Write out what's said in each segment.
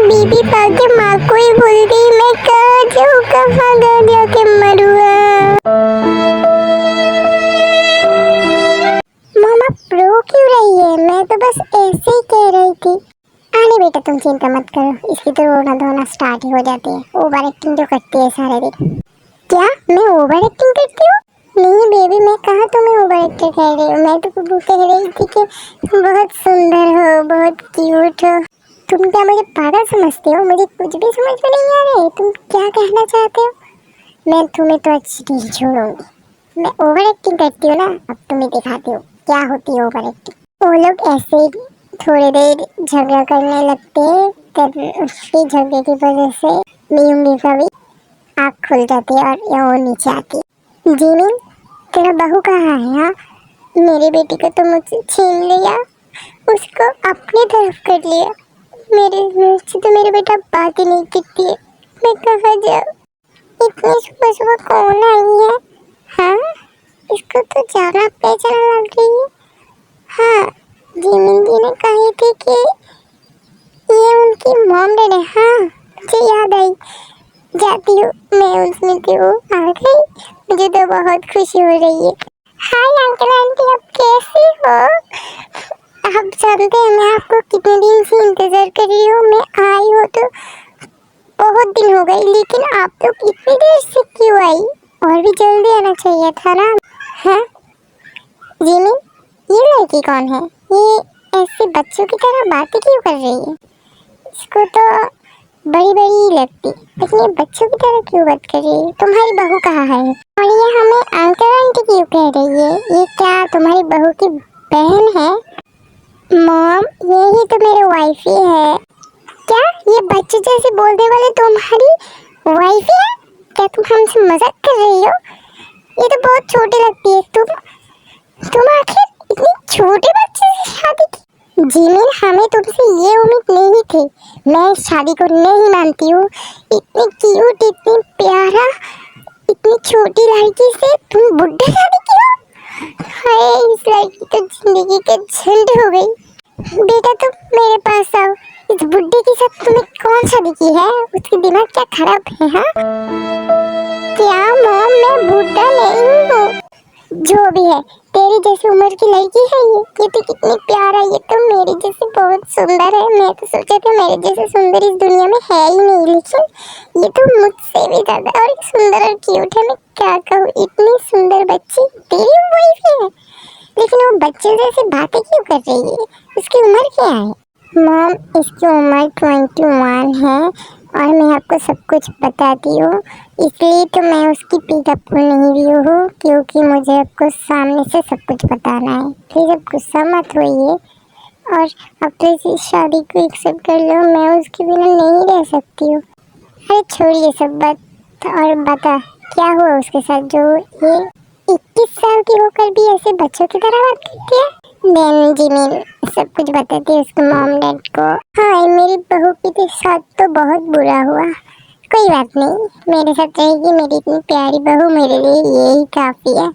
बीबी पाके माँ को ही भूल गई। मैं कहाँ जाऊँ, कहाँ जाके मरूँ। मामा रो क्यों रही है? मैं तो बस ऐसे ही कह रही थी। आने बेटा, तुम चिंता मत करो, इसकी तो रोना धोना स्टार्ट ही हो जाती है। ओवर एक्टिंग जो करती है सारे दिन। क्या मैं ओवर एक्टिंग करती हूँ? नहीं बेबी, मैं कहाँ तुम्हें ओवर एक्टिंग कह रही हूँ। मैं तो कह रही थी कि तुम बहुत सुंदर हो, बहुत क्यूट हो। तुम क्या मुझे पागल समझते हो? मुझे कुछ भी समझ में नहीं आ रहा है। तुम क्या कहना चाहते हो? मैं तुम्हें तो अच्छी नहीं छोड़ूंगी। मैं ओवर एक्टिंग करती हूँ ना, अब तुम्हें दिखाती हूँ क्या होती है ओवर एक्टिंग। वो लोग ऐसे ही थोड़ी देर झगड़ा करने लगते हैं, तब उसकी झगड़े की वजह से मीयूंगी का भी आँख खुल जाती है और वो नीचे आती है। जिमिन, तेरा बहू कहाँ है? हाँ, मेरी बेटी को तो मुझसे छीन लिया, उसको अपनी तरफ कर लिया। मेरे से तो मेरी बेटा बात ही नहीं करती है। मैं कहाँ जाऊँ? इतनी सुबह सुबह कौन आई है? हाँ, इसको तो ज़्यादा पहचान लग रही है। हाँ, जिमिन जी ने कही थी कि ये उनकी मॉम डैड है। हाँ, मुझे याद आई। जाती हूँ मैं, उसमें थी वो आ गई। मुझे तो बहुत खुशी हो रही है। हाय अंकल आंटी, आप कैसे हो? आप जानते हैं मैं आपको कितने दिन से इंतजार कर रही हूँ। मैं आई हूँ तो बहुत दिन हो गए, लेकिन आप तो कितनी देर से क्यों आई? और भी जल्दी आना चाहिए था ना। हाँ जिमी, ये लड़की कौन है? ये ऐसे बच्चों की तरह बातें क्यों कर रही है? इसको तो बड़ी बड़ी लगती, लेकिन ये बच्चों की तरह क्यों बात कर रही है? तुम्हारी बहू कहाँ है? और ये हमें अंकल आंटी क्यों कह रही है? ये क्या तुम्हारी बहू की बहन है? मॉम, यही तो मेरे वाइफ ही है। क्या ये बच्चे जैसे बोलने वाले तुम्हारी वाइफ है? क्या तुम हमसे मजाक कर रही हो? ये तो बहुत छोटी लगती है। तुम आखिर इतने छोटे बच्चे से शादी की? जिमिन, हमें तुमसे ये उम्मीद नहीं थी। मैं इस शादी को नहीं मानती हूँ। इतनी क्यूट, इतनी प्यारा, इतनी छोटी लड़की से तुम बुढ़े शादी की हो? हाय, इस लड़की तो जिंदगी के झंड हो गई। बेटा तुम मेरे पास आओ। इस बुढ़े के साथ तुमने कौन शादी की है? उसकी दिमाग क्या खराब है? हाँ, क्या मॉम, मैं बुढ़ा नहीं हूँ। जो भी है, तेरी जैसी उम्र की लड़की है ये तो कितनी प्यारा, ये तो मेरी जैसी बहुत सुंदर है। मैं तो सोचा था मेरे जैसे सुंदर इस दुनिया में है ही नहीं, लेकिन ये तो मुझसे भी ज्यादा और सुंदर और क्यूट है। मैं क्या कहूँ, इतनी सुंदर बच्ची तेरी वाइफ है, लेकिन वो बच्चे जैसे बातें क्यों कर रही है? उसकी उम्र क्या है? मॉम, इसकी उम्र 21 है और मैं आपको सब कुछ बताती हूँ। इसलिए तो मैं उसकी पिकअप को नहीं रही हूँ, क्योंकि मुझे आपको सामने से सब कुछ बताना है। प्लीज़ आप गुस्सा मत होइए और अब तो इस शादी को एक्सेप्ट कर लो। मैं उसके बिना नहीं रह सकती हूँ। अरे छोड़िए सब बात और बता, क्या हुआ उसके साथ जो ये 21 साल की होकर भी ऐसे बच्चों की तरह बात करती है? मैम जिमिन सब कुछ बताती है उसके मॉम डैड को। हाँ, मेरी बहू के साथ तो बहुत बुरा हुआ। कोई बात नहीं, मेरे साथ रहेगी मेरी इतनी प्यारी बहू, मेरे लिए यही काफ़ी है।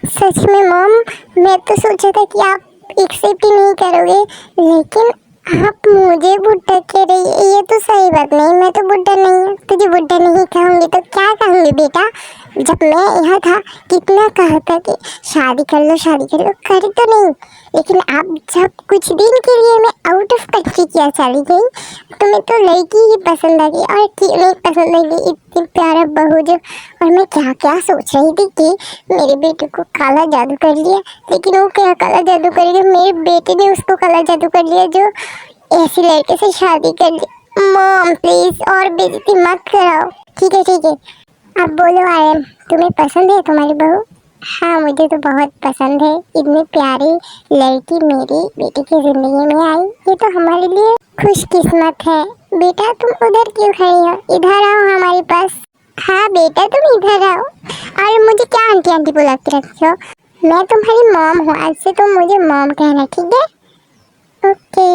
सच में मॉम, मैं तो सोचा था कि आप एक्सेप्ट ही नहीं करोगे, लेकिन आप मुझे बुढ़ा कह रही है। ये तो सही बात नहीं, मैं तो बुढ़ा नहीं हूँ। तुझे बुढ़ा नहीं कहूँगी तो क्या कहूँगी बेटा? जब मैं यहाँ था कितना कहा था कि शादी कर लो, शादी कर लो, करी तो नहीं। लेकिन अब जब कुछ दिन के लिए मैं आउट ऑफ कंट्री किया चली गई, तुम्हें तो लड़की ही पसंद आ गई। और क्यों नहीं पसंद आएगी, इतनी प्यारा बहू जो। और मैं क्या क्या सोच रही थी कि मेरे बेटे को काला जादू कर लिया, लेकिन वो क्या काला जादू कर लिया? मेरे बेटे ने उसको काला जादू कर लिया जो ऐसी लड़के से शादी कर ली। मॉम प्लीज और बेइज्जती मत कराओ। ठीक है ठीक है, अब बोलो आयन, तुम्हें पसंद है तुम्हारी बहू? हाँ, मुझे तो बहुत पसंद है। इतनी प्यारी लड़की मेरी बेटी की जिंदगी में आई, ये तो हमारे लिए खुशकिस्मत है। बेटा तुम उधर क्यों खड़ी हो? इधर आओ हमारे पास। हाँ बेटा तुम इधर आओ। अरे मुझे क्या आंटी आंटी बुला के रखी हो? मैं तुम्हारी मॉम हूँ, आज से तुम मुझे मॉम कहना, ठीक है? ओके।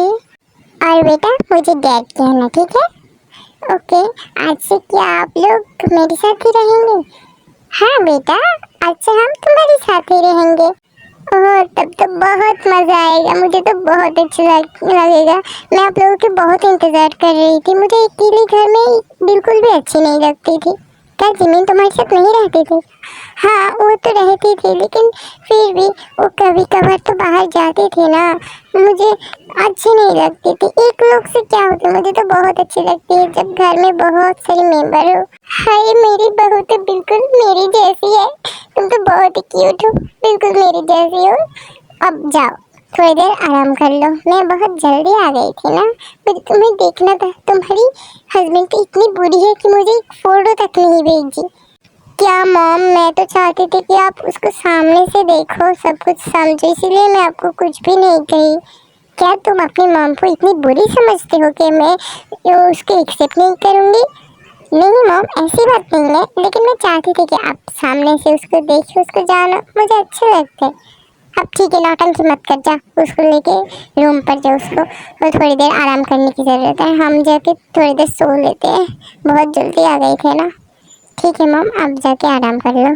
और बेटा मुझे डैड कहना, ठीक है? ओके। आज से क्या आप लोग मेरे साथ ही रहेंगे? हाँ बेटा, आज से हम तुम्हारे साथ ही रहेंगे। ओह, तब तो बहुत मजा आएगा, मुझे तो बहुत अच्छा लगेगा। मैं आप लोगों की बहुत इंतजार कर रही थी। मुझे अकेले घर में बिल्कुल भी अच्छी नहीं लगती थी। क्या जिमिन तुम्हारे साथ नहीं रहती थी? हाँ, वो तो रहती थी, लेकिन फिर भी वो कभी कभार तो बाहर जाती थी ना, मुझे अच्छी नहीं लगती थी। एक लोग से क्या होता, मुझे तो बहुत अच्छी लगती है जब घर में बहुत सारे मेंबर हो। हाय, मेरी बहू तो बिल्कुल मेरी जैसी है। तुम तो बहुत ही क्यूट हो, बिल्कुल मेरी जैसी हो। अब जाओ, थोड़ी देर आराम कर लो। मैं बहुत जल्दी आ गई थी ना, मुझे तुम्हें देखना था। तुम्हारी हस्बैंड तो इतनी बुरी है कि मुझे एक फोटो तक नहीं भेजी। क्या मॉम, मैं तो चाहती थी कि आप उसको सामने से देखो, सब कुछ समझो, इसीलिए मैं आपको कुछ भी नहीं कही। क्या तुम अपनी मॉम को इतनी बुरी समझते हो कि मैं उसको एक्सेप्ट नहीं करूँगी? नहीं मॉम, ऐसी बात नहीं है, लेकिन मैं चाहती थी कि आप सामने से उसको देखो, उसको जानो, मुझे अच्छे लगते। अब ठीक है, नौटंकी मत कर, जा उसको लेके रूम पर जाओ। उसको और थोड़ी देर आराम करने की ज़रूरत है, हम जाके थोड़ी देर सो लेते हैं। बहुत जल्दी आ गए थे ना। ठीक है मॉम, आप जाके आराम कर लो,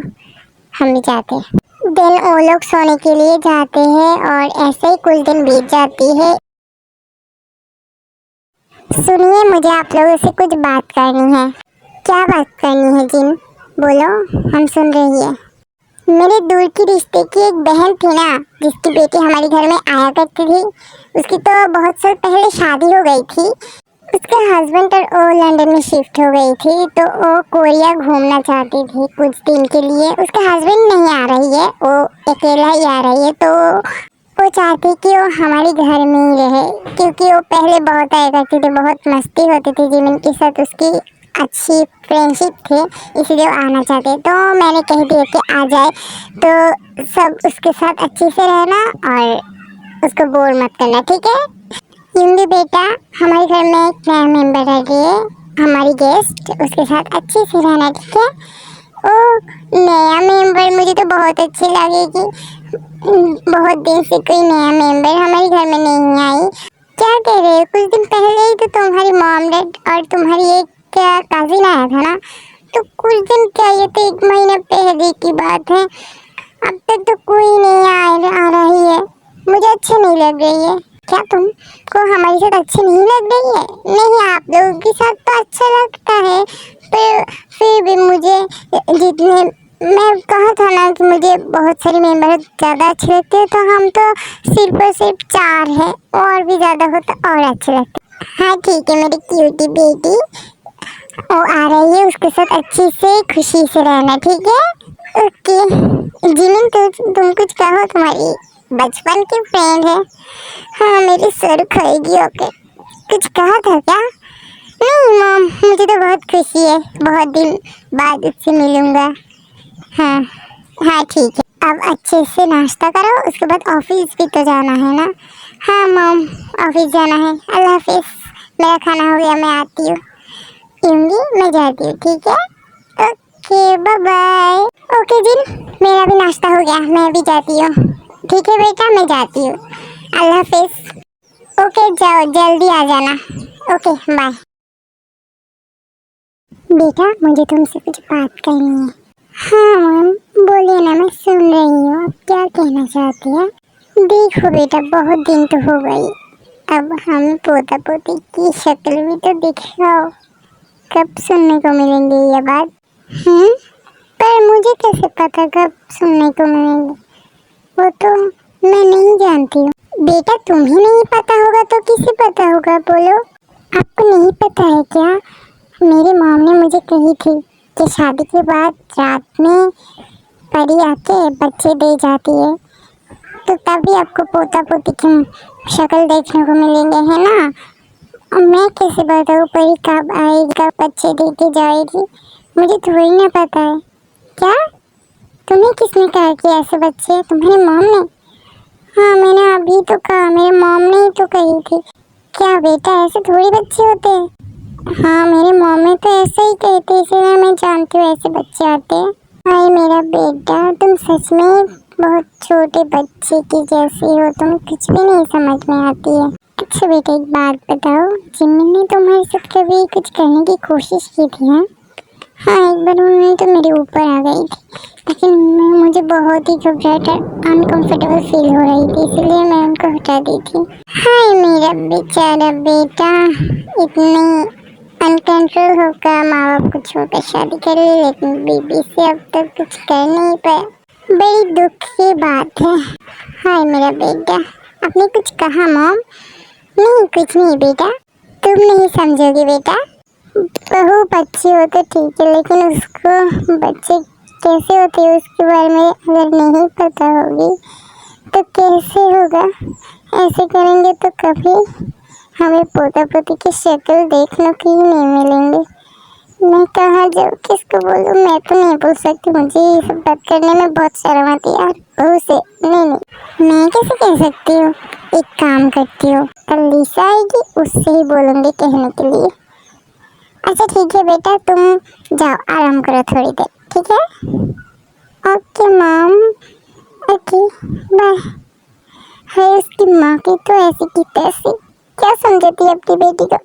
हम भी जाते हैं। दिन वो लोग सोने के लिए जाते हैं और ऐसे ही कुछ दिन बीत जाती है। सुनिए, मुझे आप लोगों से कुछ बात करनी है। क्या बात करनी है जिन? बोलो, हम सुन रही है। मेरे दूर की रिश्ते की एक बहन थी ना, जिसकी बेटी हमारे घर में आया करती थी। उसकी तो बहुत साल पहले शादी हो गई थी। उसके हस्बैंड और वो लंदन में शिफ्ट हो गई थी, तो वो कोरिया घूमना चाहती थी कुछ दिन के लिए। उसके हस्बैंड नहीं आ रही है, वो अकेला ही आ रही है। तो वो चाहती कि वो हमारे घर में ही रहे, क्योंकि वो पहले बहुत आया करती थी, बहुत मस्ती होती थी जिमिन के साथ, उसकी अच्छी फ्रेंडशिप थी, इसलिए वो आना चाहते। तो मैंने कह दिया कि आ जाए, तो सब उसके साथ अच्छे से रहना और उसको बोर मत करना, ठीक है? यूंगी बेटा, हमारे घर में एक नया मेंबर आ रही है, हमारी गेस्ट, उसके साथ अच्छे से रहना, ठीक है? ओ, नया मेंबर, मुझे तो बहुत अच्छी लगेगी। बहुत दिन से कोई नया मेंबर हमारे घर में नहीं आई। क्या कह रहे हो? कुछ दिन पहले ही तो तुम्हारी मॉम डैड और तुम्हारी एक क्या कजिन आया था ना, तो कुछ दिन क्या, ये तो 1 महीने पहले की बात है। अब तक तो कोई नहीं आ रही है, मुझे अच्छी नहीं लग रही है। क्या तुमको हमारे साथ अच्छी नहीं लग रही है? नहीं, आप लोगों के साथ तो अच्छा लगता है, पर फिर भी मुझे, जितने मैं कहा था ना कि मुझे बहुत सारे मेंबर ज़्यादा अच्छे लगते हैं, तो हम तो सिर्फ और सिर्फ 4 हैं, और भी ज़्यादा होता और अच्छे लगते। हाँ ठीक है मेरी क्यूटी बेटी, वो आ रही है, उसके साथ अच्छे से खुशी से रहना, ठीक है? ओके जिमिन, तुम कुछ कहो, तुम्हारी बचपन की फ्रेंड है। हाँ, मेरी सर खाएगी। ओके, कुछ कहा था क्या? नहीं मॉम, मुझे तो बहुत खुशी है, बहुत दिन बाद उससे मिलूंगा। हाँ हाँ ठीक है, अब अच्छे से नाश्ता करो, उसके बाद ऑफिस भी तो जाना है ना। हाँ मॉम, ऑफिस जाना है। अल्लाह हाफिज, मेरा खाना हो गया, मैं आती हूँ। यूंगी, मैं जाती हूँ, ठीक है? Okay bye bye. ओके जिन, मेरा भी नाश्ता हो गया, मैं भी जाती हूँ। ठीक है बेटा, मैं जाती हूँ, अल्लाह हाफिज। ओके जाओ, जल्दी आ जाना। Okay bye. बेटा, मुझे तुमसे कुछ बात करनी है। हाँ मैम, बोलिए ना, मैं सुन रही हूँ, आप क्या कहना चाहती हैं? देखो बेटा, बहुत दिन तो हो गई, अब हम पोता पोती की शक्ल भी तो दिखाओ। कब सुनने को मिलेंगे ये बात? पर मुझे कैसे पता कब सुनने को मिलेंगे? वो तो मैं नहीं जानती हूँ। बेटा, तुम्हें नहीं पता होगा तो किसे पता होगा, बोलो? आपको नहीं पता है क्या? मेरी मॉम ने मुझे कही थी कि शादी के बाद रात में परी आके बच्चे दे जाती है, तो तभी आपको पोता पोती की शक्ल देखने को मिलेंगे, है ना? अब मैं कैसे बताऊँ परी कब आएगी, कब बच्चे दे के जाएगी? मुझे थोड़ी ना पता है। क्या? तुम्हें किसने कहा कि ऐसे बच्चे हैं? तुम्हारी मॉम ने? हाँ, मैंने अभी तो कहा, मेरी मॉम ने ही तो कही थी। क्या बेटा, ऐसे थोड़ी बच्चे होते हैं? हाँ, मेरी मॉम ने तो ऐसे ही कहते, इसलिए मैं जानती हूँ ऐसे बच्चे आते हैं। हाय मेरा बेटा, तुम सच में बहुत छोटे बच्चे की जैसी हो, तुम्हें कुछ भी नहीं समझ में आती है। अच्छा बेटा, एक बात बताओ, जिमिन ने तुम्हारे साथ कभी कुछ करने की कोशिश की थी? हाँ, हाँ, एक बार उन्होंने तो मेरे ऊपर आ गई थी, लेकिन मुझे बहुत ही घबराहट और अनकंफर्टेबल फील हो रही थी, इसलिए मैं उनको हटा दी थी। हाय मेरा बेचारा बेटा, इतनी अनकंट्रोल होकर माँ बाप को छोड़कर शादी कर ली, लेकिन बीबी से अब तक कुछ कर नहीं पाया। बड़ी दुख की बात है। हाय मेरा बेटा, आपने कुछ कहा मॉम? नहीं कुछ नहीं बेटा, तुम नहीं समझोगे बेटा। बहू बच्ची हो तो ठीक है, लेकिन उसको बच्चे कैसे होते हैं उसके बारे में अगर नहीं पता होगी तो कैसे होगा। ऐसे करेंगे तो कभी हमें पोता पोती की शक्ल देखने को ही नहीं मिलेंगे। मैं कहाँ जाऊँ, किसको बोलूँ? मैं तो नहीं बोल सकती, मुझे ये सब बात करने में बहुत शर्म आती है यार। बहू से नहीं, मैं कैसे कह सकती हूँ? एक काम करती हूँ, कल लिसा आएगी उससे ही बोलूँगी कहने के लिए। अच्छा ठीक है बेटा, तुम जाओ आराम करो थोड़ी देर, ठीक है? Okay mom, okay bye. है उसकी माँ की तो ऐसी की तैसी, क्या समझती है अपनी बेटी को।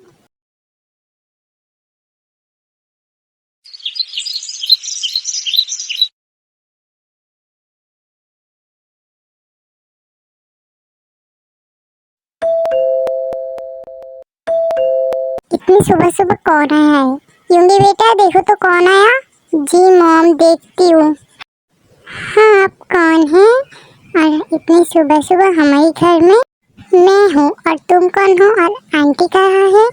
इतनी सुबह सुबह कौन आया है? यूंगी बेटा देखो तो कौन आया। जी मॉम देखती हूँ। हाँ आप कौन है और इतनी सुबह सुबह हमारे घर में? मैं हूँ, और तुम कौन हो और आंटी कहाँ है?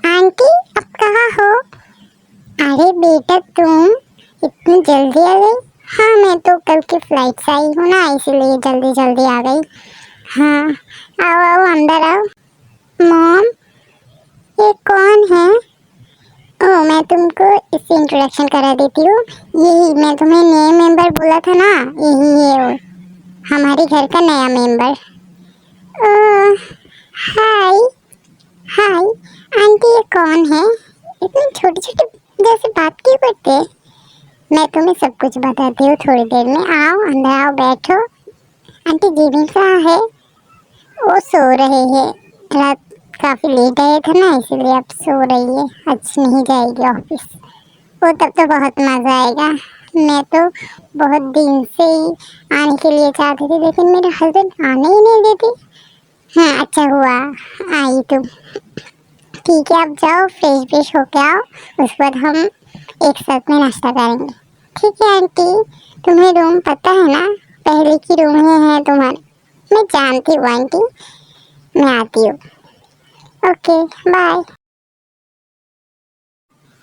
आंटी अब कहाँ हो? अरे बेटा तुम इतनी जल्दी आ गई। हाँ मैं तो कल की फ्लाइट से आई हूँ ना, इसीलिए जल्दी जल्दी आ गई। हाँ आओ आओ अंदर आओ। मॉम ये कौन है? ओह मैं तुमको इससे इंट्रोडक्शन करा देती हूँ। यही मैं तुम्हें नया मेंबर बोला था ना, यही है वो, हमारे घर का नया मेंबर। ओह हाय हाय। आंटी ये कौन है? इतनी छोटी छोटी जैसे बात क्यों करते हैं? मैं तुम्हें सब कुछ बताती हूँ थोड़ी देर में। आओ अंदर आओ बैठो। आंटी जीवन कहाँ है? वो सो रहे हैं, रात काफी लेट आए थे ना, इसीलिए अब सो रही है, आज नहीं जाएगी ऑफिस। वो तब तो बहुत मजा आएगा। मैं तो बहुत दिन से ही आने के लिए चाहती थी, लेकिन मेरे हस्बैंड आने ही नहीं देते। हाँ अच्छा हुआ आई तुम। ठीक है अब जाओ फ्रेश फ्रेश होके आओ, उसके बाद हम एक साथ में नाश्ता करेंगे। ठीक है आंटी, तुम्हें रूम पता है ना, पहले की रूम ही है तुम्हारे। मैं जानती हूँ आंटी, मैं आती हूँ। Okay bye.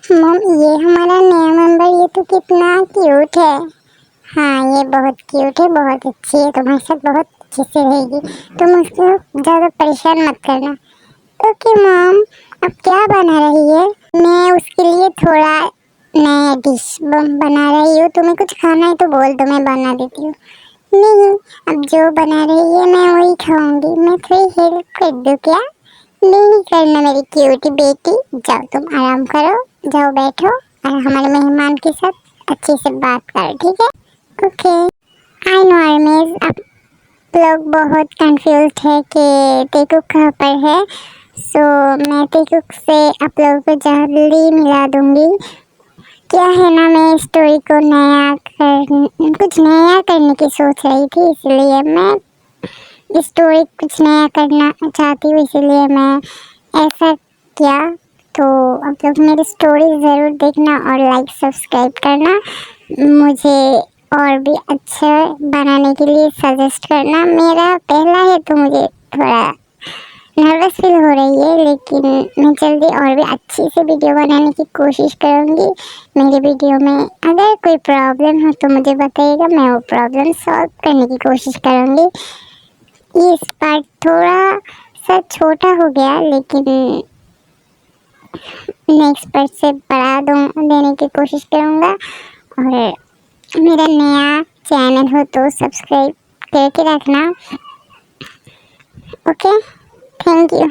मम ये हमारा नया मेंबर, ये तो कितना क्यूट है। हाँ ये बहुत क्यूट है, बहुत अच्छी है, तुम्हारे साथ बहुत अच्छे से रहेगी। तुम उसको ज़्यादा परेशान मत करना। ओके मॉम, अब क्या बना रही है? मैं उसके लिए थोड़ा नया डिश बना रही हूँ, तुम्हें कुछ खाना है तो बोल दो मैं बना देती हूँ। नहीं अब जो बना रही है मैं वही खाऊंगी, मैं थोड़ी हेल्प कर दूँ क्या? नहीं करना मेरी क्यूटी बेटी, जाओ तुम आराम करो, जाओ बैठो और हमारे मेहमान के साथ अच्छे से बात करो, ठीक है? ओके। आई नो अरमेज, आप लोग बहुत कंफ्यूज है कि टेकुक कहाँ पर है, सो मैं टेकुक से आप लोगों को जल्दी मिला दूंगी। क्या है ना, मैं स्टोरी को कुछ नया करने की सोच रही थी, इसलिए मैं स्टोरी कुछ नया करना चाहती हूँ, इसीलिए मैं ऐसा किया। तो आप लोग मेरी स्टोरी ज़रूर देखना और लाइक सब्सक्राइब करना, मुझे और भी अच्छा बनाने के लिए सजेस्ट करना। मेरा पहला है तो मुझे थोड़ा नर्वस फील हो रही है, लेकिन मैं जल्दी और भी अच्छी से वीडियो बनाने की कोशिश करूँगी। मेरे वीडियो में अगर कोई प्रॉब्लम हो तो मुझे बताइएगा, मैं वो प्रॉब्लम सॉल्व करने की कोशिश करूँगी। ये पार्ट थोड़ा सा छोटा हो गया, लेकिन नेक्स्ट पार्ट से बड़ा देने की कोशिश करूँगा। और मेरा नया चैनल हो तो सब्सक्राइब करके रखना। Okay thank you.